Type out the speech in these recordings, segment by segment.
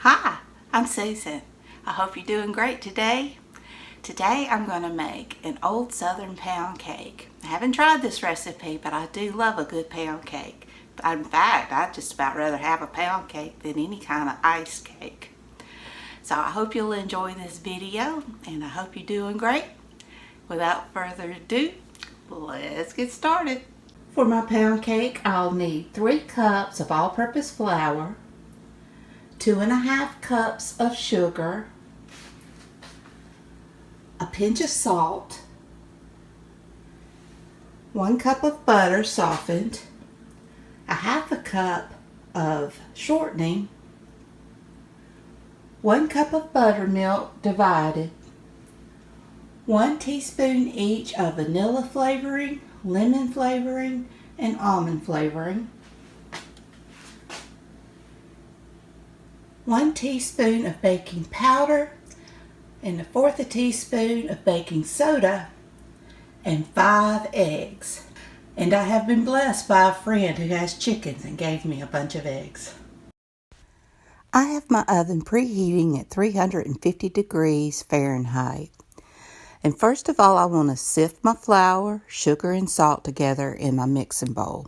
Hi, I'm Susan. I hope you're doing great today. Today I'm going to make an old southern pound cake. I haven't tried this recipe, but I do love a good pound cake. In fact, I'd just about rather have a pound cake than any kind of ice cake. So I hope you'll enjoy this video, and I hope you're doing great. Without further ado, let's get started. For my pound cake, I'll need 3 cups of all-purpose flour, 2½ cups of sugar, a pinch of salt, 1 cup of butter softened, a 1/2 cup of shortening, 1 cup of buttermilk divided, 1 teaspoon each of vanilla flavoring, lemon flavoring, and almond flavoring, 1 teaspoon of baking powder, and 1/4 teaspoon of baking soda, and 5 eggs. And I have been blessed by a friend who has chickens and gave me a bunch of eggs. I have my oven preheating at 350 degrees Fahrenheit. And first of all, I want to sift my flour, sugar, and salt together in my mixing bowl.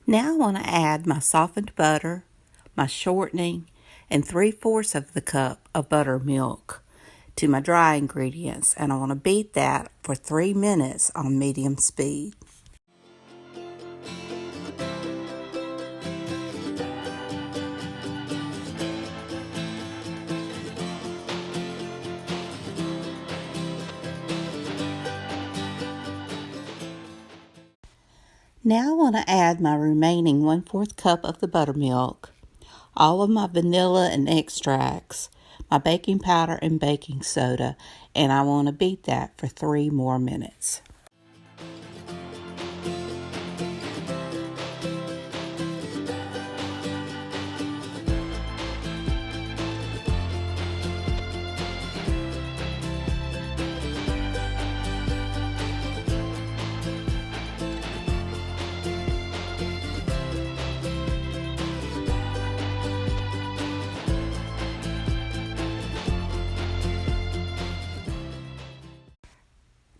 Now I want to add my softened butter, my shortening, and 3/4 of the cup of buttermilk to my dry ingredients, and I want to beat that for 3 minutes on medium speed. Now I want to add my remaining 1/4 cup of the buttermilk, all of my vanilla and extracts, my baking powder and baking soda, and I want to beat that for 3 more minutes.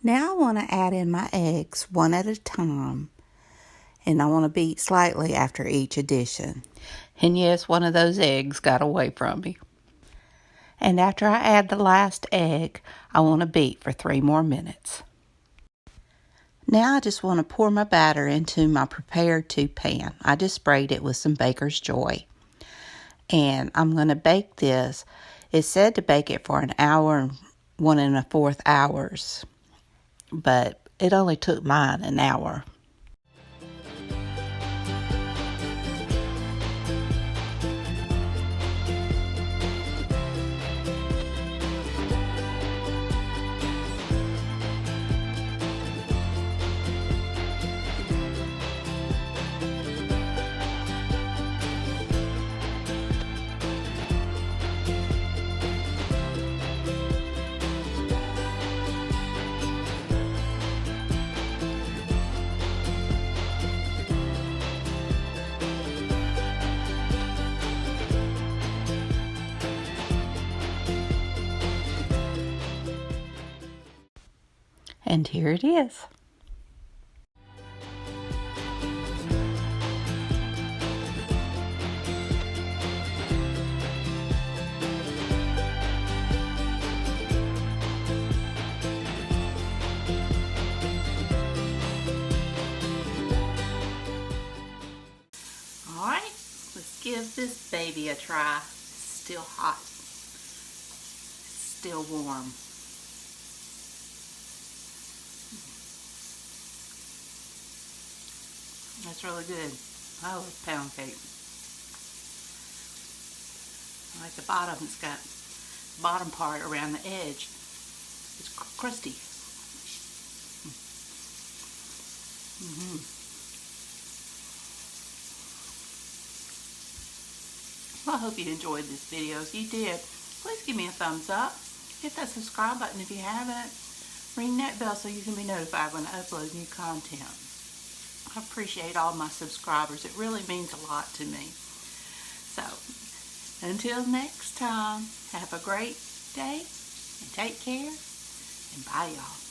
Now I want to add in my eggs one at a time, and I want to beat slightly after each addition. And yes, one of those eggs got away from me. And after I add the last egg, I want to beat for 3 more minutes. Now I just want to pour my batter into my prepared 2 pan. I just sprayed it with some Baker's Joy. And I'm going to bake this. It's said to bake it for an hour and 1 1/4 hours. But it only took mine an hour. And here it is. All right, let's give this baby a try. It's still hot. It's still warm. That's really good. I love pound cake. I like the bottom. It's got bottom part around the edge. It's crusty. Well, I hope you enjoyed this video. If you did, please give me a thumbs up. Hit that subscribe button if you haven't. Ring that bell so you can be notified when I upload new content. I appreciate all my subscribers. It really means a lot to me. So, until next time, have a great day and take care, and bye y'all.